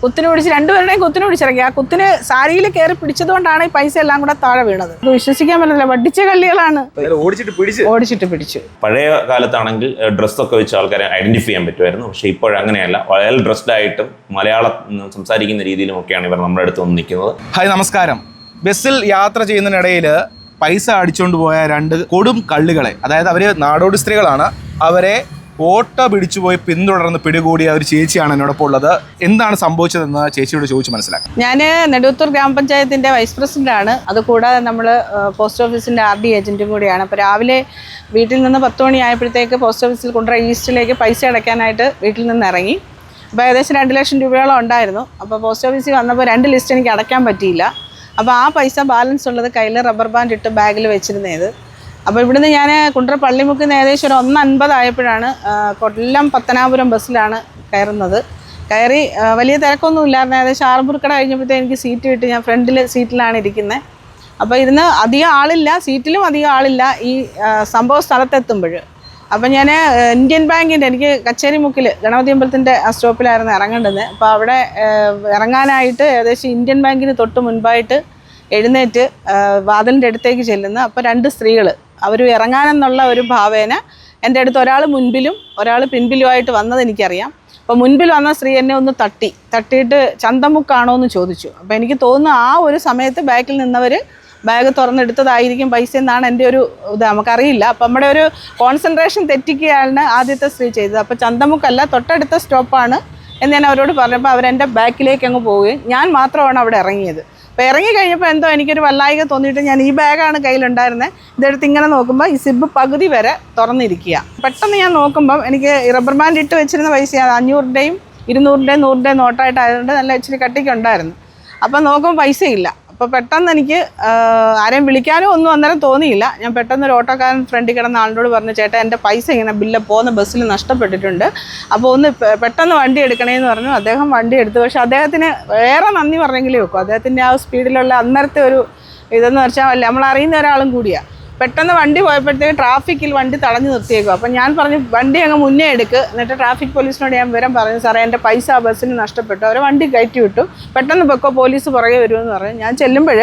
കുത്തിന് പിടിച്ച് രണ്ടുപേരുടെയും കുത്തിന് പിടിച്ചിറങ്ങി. ആ കുത്തിന് സാരിയിൽ കയറി പിടിച്ചതുകൊണ്ടാണ് ഈ പൈസ എല്ലാം കൂടെ താഴെ വീണത്. വിശ്വസിക്കാൻ പറ്റില്ല, വടിച്ച കള്ളികളാണ്. ഓടിച്ചിട്ട് പിടിച്ചു. പഴയ കാലത്താണെങ്കിൽ ഡ്രസ്സൊക്കെ വെച്ച് ആൾക്കാരെ ഐഡന്റിഫൈ ചെയ്യാൻ പറ്റുമായിരുന്നു. പക്ഷെ ഇപ്പോഴങ്ങനെയല്ല, വെൽ ഡ്രസ്ഡ് ആയിട്ടും മലയാളം സംസാരിക്കുന്ന രീതിയിലും ഒക്കെയാണ് ഇവർ നമ്മുടെ അടുത്ത് വന്ന് നിൽക്കുന്നത്. ഹായ്, നമസ്കാരം. ബസ്സിൽ യാത്ര ചെയ്യുന്നതിനിടയിൽ പൈസ അടിച്ചുകൊണ്ട് പോയ രണ്ട് കൊടും കള്ളികളെ, അതായത് അവർ നാടോടി സ്ത്രീകളാണ്, അവരെ ഓട്ടോ പിടിച്ചു പോയി പിന്തുടർന്ന് പിടികൂടിയ ഒരു ചേച്ചിയാണ് എന്നോടൊപ്പം ഉള്ളത്. എന്താണ് സംഭവിച്ചതെന്ന് ചേച്ചിയോട് ചോദിച്ച് മനസ്സിലാക്കാം. ഞാൻ നെടുവത്തൂർ ഗ്രാമപഞ്ചായത്തിൻ്റെ വൈസ് പ്രസിഡന്റാണ്. അതുകൂടാതെ നമ്മൾ പോസ്റ്റ് ഓഫീസിൻ്റെ RD ഏജൻറ്റും കൂടിയാണ്. അപ്പോൾ രാവിലെ വീട്ടിൽ നിന്ന് 10 മണിയായപ്പോഴത്തേക്ക് പോസ്റ്റ് ഓഫീസിൽ കൊണ്ടുപോയി ഈസ്റ്റിലേക്ക് പൈസ അടയ്ക്കാനായിട്ട് വീട്ടിൽ നിന്ന് ഇറങ്ങി. അപ്പോൾ ഏകദേശം 2 ലക്ഷം രൂപയോളം ഉണ്ടായിരുന്നു. അപ്പോൾ പോസ്റ്റ് ഓഫീസിൽ വന്നപ്പോൾ 2 ലിസ്റ്റ് എനിക്ക് അടയ്ക്കാൻ പറ്റിയില്ല. അപ്പോൾ ആ പൈസ ബാലൻസ് ഉള്ളത് കയ്യിൽ റബ്ബർ ബാൻഡ് ഇട്ട് ബാഗിൽ വെച്ചിരുന്നത്. അപ്പോൾ ഇവിടുന്ന് ഞാൻ കുണ്ട്ര പള്ളിമുക്കിൽ നിന്ന് ഏകദേശം ഒരു 1:50 ആയപ്പോഴാണ് കൊല്ലം പത്തനാപുരം ബസ്സിലാണ് കയറുന്നത്. കയറി വലിയ തിരക്കൊന്നും ഇല്ലായിരുന്നു. ഏകദേശം ആറന്മുളക്കട കഴിഞ്ഞപ്പോഴത്തേക്ക് എനിക്ക് സീറ്റ് കിട്ടി. ഞാൻ ഫ്രണ്ടിൽ സീറ്റിലാണ് ഇരിക്കുന്നത്. അപ്പോൾ ഇരുന്ന് അധികം ആളില്ല, സീറ്റിലും അധികം ആളില്ല ഈ സംഭവ സ്ഥലത്തെത്തുമ്പോൾ. അപ്പോൾ ഞാൻ ഇന്ത്യൻ ബാങ്കിൻ്റെ, എനിക്ക് കച്ചേരിമുക്കിൽ ഗണപതി അമ്പലത്തിൻ്റെ ആ സ്റ്റോപ്പിലായിരുന്നു ഇറങ്ങേണ്ടത്. അപ്പോൾ അവിടെ ഇറങ്ങാനായിട്ട് ഏകദേശം ഇന്ത്യൻ ബാങ്കിന് തൊട്ട് മുൻപായിട്ട് എഴുന്നേറ്റ് വാതിലിൻ്റെ അടുത്തേക്ക് ചെല്ലുന്നു. അപ്പോൾ 2 സ്ത്രീകൾ, അവർ ഇറങ്ങാനെന്നുള്ള ഒരു ഭാവേന എൻ്റെ അടുത്ത് ഒരാൾ മുൻപിലും ഒരാൾ പിൻപിലുമായിട്ട് വന്നത് എനിക്കറിയാം. അപ്പോൾ മുൻപിൽ വന്ന സ്ത്രീ എന്നെ ഒന്ന് തട്ടിയിട്ട് ചന്തമുക്കാണോ എന്ന് ചോദിച്ചു. അപ്പോൾ എനിക്ക് തോന്നുന്നു ആ ഒരു സമയത്ത് ബാക്കിൽ നിന്നവർ ബാഗ് തുറന്നെടുത്തതായിരിക്കും പൈസ എന്നാണ് എൻ്റെ ഒരു ഇത്. നമുക്കറിയില്ല. അപ്പം നമ്മുടെ ഒരു കോൺസെൻട്രേഷൻ തെറ്റിക്കുകയാണ് ആദ്യത്തെ സ്ത്രീ ചെയ്തത്. അപ്പോൾ ചന്തമുക്കല്ല, തൊട്ടടുത്ത സ്റ്റോപ്പാണ് എന്ന് ഞാൻ അവരോട് പറഞ്ഞപ്പോൾ അവരെൻ്റെ ബാക്കിലേക്ക് അങ്ങ് പോവുകയും ഞാൻ മാത്രമാണ് അവിടെ ഇറങ്ങിയത്. അപ്പോൾ ഇറങ്ങി കഴിഞ്ഞപ്പോൾ എന്തോ എനിക്കൊരു വല്ലായിക തോന്നിയിട്ട് ഞാൻ ഈ ബാഗാണ് കയ്യിലുണ്ടായിരുന്നത്, ഇതെടുത്ത് ഇങ്ങനെ നോക്കുമ്പോൾ ഈ സിബ് പകുതി വരെ തുറന്നിരിക്കുക. പെട്ടെന്ന് ഞാൻ നോക്കുമ്പം എനിക്ക് റബ്ബർ ബാൻഡ് ഇട്ട് വെച്ചിരുന്ന പൈസ 500-ൻ്റെയും 200-ൻ്റെയും 100-ൻ്റെയും നോട്ടായിട്ടായതുകൊണ്ട് നല്ല ഇച്ചിരി കട്ടിക്കുണ്ടായിരുന്നു. അപ്പോൾ നോക്കുമ്പോൾ പൈസയില്ല. അപ്പോൾ പെട്ടെന്ന് എനിക്ക് ആരെയും വിളിക്കാനോ ഒന്നും അന്നേരം തോന്നിയില്ല. ഞാൻ പെട്ടെന്ന് ഒരു ഓട്ടോക്കാരൻ ഫ്രണ്ടിൽ കിടന്ന ആളിനോട് പറഞ്ഞു, ചേട്ടാ എൻ്റെ പൈസ ഇങ്ങനെ പോകുന്ന ബസ്സിൽ നഷ്ടപ്പെട്ടിട്ടുണ്ട്, അപ്പോൾ ഒന്ന് പെട്ടെന്ന് വണ്ടി എടുക്കണേന്ന് പറഞ്ഞു. അദ്ദേഹം വണ്ടി എടുത്തു. പക്ഷേ അദ്ദേഹത്തിന് വേറെ നന്ദി പറഞ്ഞെങ്കിലേ വെക്കും. അദ്ദേഹത്തിൻ്റെ ആ സ്പീഡിലുള്ള അന്നേരത്തെ ഒരു ഇതെന്ന് വെച്ചാൽ നമ്മൾ അറിയുന്ന ഒരാളും കൂടിയാണ്. പെട്ടെന്ന് വണ്ടി പോയപ്പോഴത്തേക്ക് ട്രാഫിക്കിൽ വണ്ടി തടഞ്ഞു നിർത്തിയേക്കും. അപ്പം ഞാൻ പറഞ്ഞു, വണ്ടി അങ്ങ് മുന്നേ എടുക്ക്. എന്നിട്ട് ട്രാഫിക് പോലീസിനോട് ഞാൻ വിവരം പറഞ്ഞു, സാറേ എൻ്റെ പൈസ ആ ബസ്സിന് നഷ്ടപ്പെട്ടു. അവരെ വണ്ടി കയറ്റി വിട്ടു, പെട്ടെന്ന് പൊക്കോ, പോലീസ് പുറകെ വരുമെന്ന് പറഞ്ഞു. ഞാൻ ചെല്ലുമ്പോൾ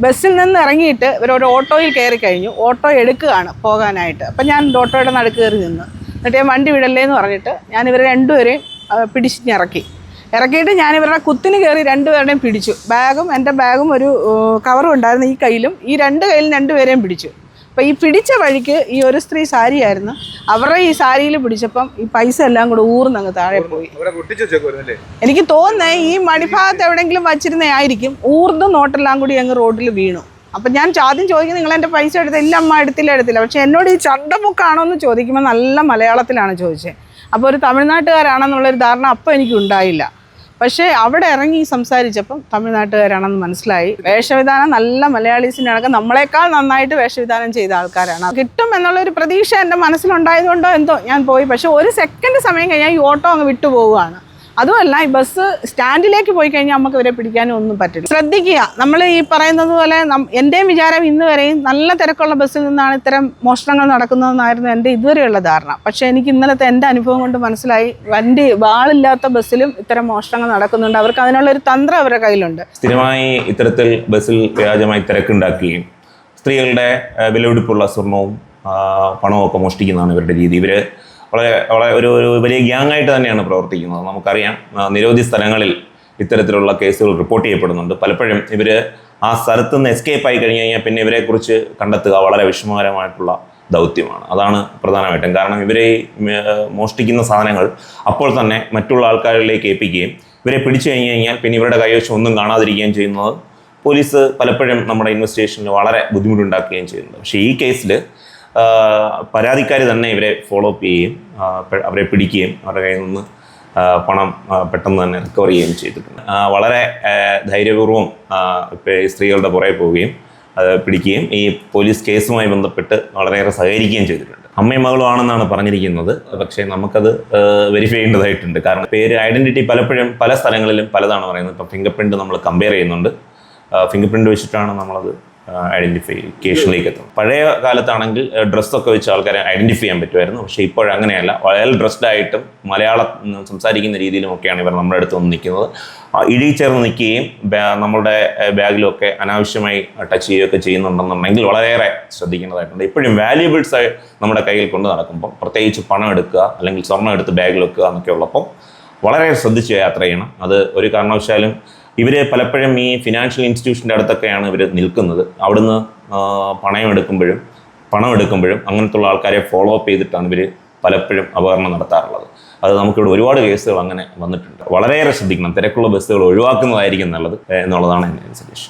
ബസ്സിൽ നിന്ന് ഇറങ്ങിയിട്ട് ഇവരൊരു ഓട്ടോയിൽ കയറി കഴിഞ്ഞു. ഓട്ടോ എടുക്കുകയാണ് പോകാനായിട്ട്. അപ്പം ഞാൻ ഓട്ടോയുടെ നടുക്ക് കയറി നിന്നു. എന്നിട്ട് ഞാൻ വണ്ടി വിടല്ലേ എന്ന് പറഞ്ഞിട്ട് ഞാൻ ഇവരെ രണ്ടുപേരെയും ഇറക്കിയിട്ട് ഞാൻ ഇവരുടെ കുത്തിന് കയറി 2 പേരുടെയും പിടിച്ചു. ബാഗും എൻ്റെ ബാഗും ഒരു കവറും ഉണ്ടായിരുന്നു ഈ കയ്യിലും. ഈ 2 കയ്യിലും 2 പേരെയും പിടിച്ചു. അപ്പോൾ ഈ പിടിച്ച വഴിക്ക് ഈ ഒരു സ്ത്രീ സാരിയായിരുന്നു, അവരുടെ ഈ സാരിയിൽ പിടിച്ചപ്പം ഈ പൈസ എല്ലാം കൂടെ ഊർന്നങ്ങ് താഴെ പോയി. എനിക്ക് തോന്നുന്നേ ഈ മടിഭാഗത്ത് എവിടെയെങ്കിലും വച്ചിരുന്നേ ആയിരിക്കും. ഊർന്ന് നോട്ടെല്ലാം കൂടി അങ്ങ് റോഡിൽ വീണു. അപ്പം ഞാൻ ആദ്യം ചോദിക്കുന്നത്, നിങ്ങൾ എൻ്റെ പൈസ ഇല്ല അമ്മ, എടുത്തില്ല. പക്ഷെ എന്നോട് ഈ ചന്തമുക്കാണോ എന്ന് ചോദിക്കുമ്പോൾ നല്ല മലയാളത്തിലാണ് ചോദിച്ചത്. അപ്പോൾ ഒരു തമിഴ്നാട്ടുകാരാണെന്നുള്ളൊരു ധാരണ അപ്പോൾ എനിക്ക് ഉണ്ടായില്ല. പക്ഷേ അവിടെ ഇറങ്ങി സംസാരിച്ചപ്പം തമിഴ്നാട്ടുകാരാണെന്ന് മനസ്സിലായി. വേഷവിധാനം നല്ല മലയാളീസിൻ്റെ കണക്ക് നമ്മളെക്കാൾ നന്നായിട്ട് വേഷവിധാനം ചെയ്ത ആൾക്കാരാണ്. കിട്ടും എന്നുള്ളൊരു പ്രതീക്ഷ എൻ്റെ മനസ്സിലുണ്ടായതുകൊണ്ടോ എന്തോ ഞാൻ പോയി. പക്ഷേ ഒരു സെക്കൻഡ് സമയം കഴിഞ്ഞാൽ ഈ ഓട്ടോ അങ്ങ് വിട്ടുപോവുകയാണ്. അതുമല്ല, ഈ ബസ് സ്റ്റാൻഡിലേക്ക് പോയി കഴിഞ്ഞാൽ നമുക്ക് ഇവരെ പിടിക്കാനും ഒന്നും പറ്റില്ല. ശ്രദ്ധിക്കുക, നമ്മൾ ഈ പറയുന്നത് പോലെ എൻ്റെയും വിചാരം ഇന്ന് വരെയും നല്ല തിരക്കുള്ള ബസ്സിൽ നിന്നാണ് ഇത്തരം മോഷണങ്ങൾ നടക്കുന്നതെന്നായിരുന്നു എൻ്റെ ഇതുവരെയുള്ള ധാരണ. പക്ഷേ എനിക്ക് ഇന്നലത്തെ എൻ്റെ അനുഭവം കൊണ്ട് മനസ്സിലായി, വാളില്ലാത്ത ബസ്സിലും ഇത്തരം മോഷണങ്ങൾ നടക്കുന്നുണ്ട്. അവർക്ക് അതിനുള്ളൊരു തന്ത്രം അവരുടെ കയ്യിലുണ്ട്. സ്ഥിരമായി ഇത്തരത്തിൽ ബസ്സിൽ വ്യാജമായി തിരക്കുണ്ടാക്കുകയും സ്ത്രീകളുടെ വിലപിടിപ്പുള്ള സ്വർണവും പണവും ഒക്കെ മോഷ്ടിക്കുന്നതാണ് ഇവരുടെ രീതി. ഇവർ വളരെ ഒരു വലിയ ഗ്യാങ്ങായിട്ട് തന്നെയാണ് പ്രവർത്തിക്കുന്നത്. നമുക്കറിയാം, നിരവധി സ്ഥലങ്ങളിൽ ഇത്തരത്തിലുള്ള കേസുകൾ റിപ്പോർട്ട് ചെയ്യപ്പെടുന്നുണ്ട്. പലപ്പോഴും ഇവർ ആ സ്ഥലത്ത് നിന്ന് എസ്കേപ്പ് ആയി കഴിഞ്ഞ് കഴിഞ്ഞാൽ പിന്നെ ഇവരെക്കുറിച്ച് കണ്ടെത്തുക വളരെ വിഷമകരമായിട്ടുള്ള ദൗത്യമാണ്. അതാണ് പ്രധാനമായിട്ടും. കാരണം ഇവരെ മോഷ്ടിക്കുന്ന സാധനങ്ങൾ അപ്പോൾ തന്നെ മറ്റുള്ള ആൾക്കാരിലേക്ക് ഏൽപ്പിക്കുകയും ഇവരെ പിടിച്ചു കഴിഞ്ഞ് കഴിഞ്ഞാൽ പിന്നെ ഇവരുടെ കൈവശം ഒന്നും കാണാതിരിക്കുകയും ചെയ്യുന്നത് പോലീസ് പലപ്പോഴും നമ്മുടെ ഇൻവെസ്റ്റിഗേഷനിൽ വളരെ ബുദ്ധിമുട്ടുണ്ടാക്കുകയും ചെയ്യുന്നുണ്ട്. പക്ഷേ ഈ കേസിൽ പരാതിക്കാർ തന്നെ ഇവരെ ഫോളോ അപ്പ് ചെയ്യുകയും അവരെ പിടിക്കുകയും അവരുടെ കയ്യിൽ നിന്ന് പണം പെട്ടെന്ന് തന്നെ റിക്കവർ ചെയ്യുകയും ചെയ്തിട്ടുണ്ട്. വളരെ ധൈര്യപൂർവ്വം ഈ സ്ത്രീകളുടെ പുറകെ പോവുകയും അത് പിടിക്കുകയും ഈ പോലീസ് കേസുമായി ബന്ധപ്പെട്ട് വളരെയേറെ സഹകരിക്കുകയും ചെയ്തിട്ടുണ്ട്. അമ്മയും മകളും ആണെന്നാണ് പറഞ്ഞിരിക്കുന്നത്. പക്ഷേ നമുക്കത് വെരിഫൈ ചെയ്യേണ്ടതായിട്ടുണ്ട്. കാരണം പേര്, ഐഡൻറ്റിറ്റി പലപ്പോഴും പല സ്ഥലങ്ങളിലും പലതാണ് പറയുന്നത്. ഇപ്പം ഫിംഗർ പ്രിൻറ്റ് നമ്മൾ കമ്പയർ ചെയ്യുന്നുണ്ട്. ഫിംഗർ പ്രിൻറ്റ് വെച്ചിട്ടാണ് നമ്മളത് ഐഡൻറ്റിഫിക്കേഷനിലേക്ക് എത്തുന്നത്. പഴയ കാലത്താണെങ്കിൽ ഡ്രസ്സൊക്കെ വെച്ച് ആൾക്കാരെ ഐഡൻറ്റിഫൈ ചെയ്യാൻ പറ്റുമായിരുന്നു. പക്ഷേ ഇപ്പോഴങ്ങനെയല്ല, വെൽ ഡ്രസ്ഡ് ആയിട്ടും മലയാളം സംസാരിക്കുന്ന രീതിയിലുമൊക്കെയാണ് ഇവർ നമ്മുടെ അടുത്ത് വന്ന് നിൽക്കുന്നത്. ഇഴി ചേർന്ന് നിൽക്കുകയും നമ്മളുടെ ബാഗിലൊക്കെ അനാവശ്യമായി ടച്ച് ചെയ്യുകയൊക്കെ ചെയ്യുന്നുണ്ടെന്നുണ്ടെങ്കിൽ വളരെയേറെ ശ്രദ്ധിക്കേണ്ടതായിട്ടുണ്ട്. ഇപ്പോഴും വാല്യുബിൾസ് നമ്മുടെ കയ്യിൽ കൊണ്ട് നടക്കുമ്പം, പ്രത്യേകിച്ച് പണം എടുക്കുക അല്ലെങ്കിൽ സ്വർണ്ണം എടുത്ത് ബാഗിൽ വെക്കുക എന്നൊക്കെ ഉള്ളപ്പം വളരെ ശ്രദ്ധിച്ച് യാത്ര ചെയ്യണം. അത് ഒരു കാരണവശാലും ഇവർ പലപ്പോഴും ഈ ഫിനാൻഷ്യൽ ഇൻസ്റ്റിറ്റ്യൂഷൻ്റെ അടുത്തൊക്കെയാണ് ഇവർ നിൽക്കുന്നത്. അവിടുന്ന് പണം എടുക്കുമ്പോഴും അങ്ങനത്തുള്ള ആൾക്കാരെ ഫോളോ അപ്പ് ചെയ്തിട്ടാണ് ഇവർ പലപ്പോഴും അപകടനം നടത്താറുള്ളത്. അത് നമുക്കിവിടെ ഒരുപാട് കേസുകൾ അങ്ങനെ വന്നിട്ടുണ്ട്. വളരെയേറെ ശ്രദ്ധിക്കണം. തിരക്കുള്ള ബസ്സുകൾ ഒഴിവാക്കുന്നതായിരിക്കും നല്ലത് എന്നുള്ളതാണ് എൻ്റെ സജഷൻ.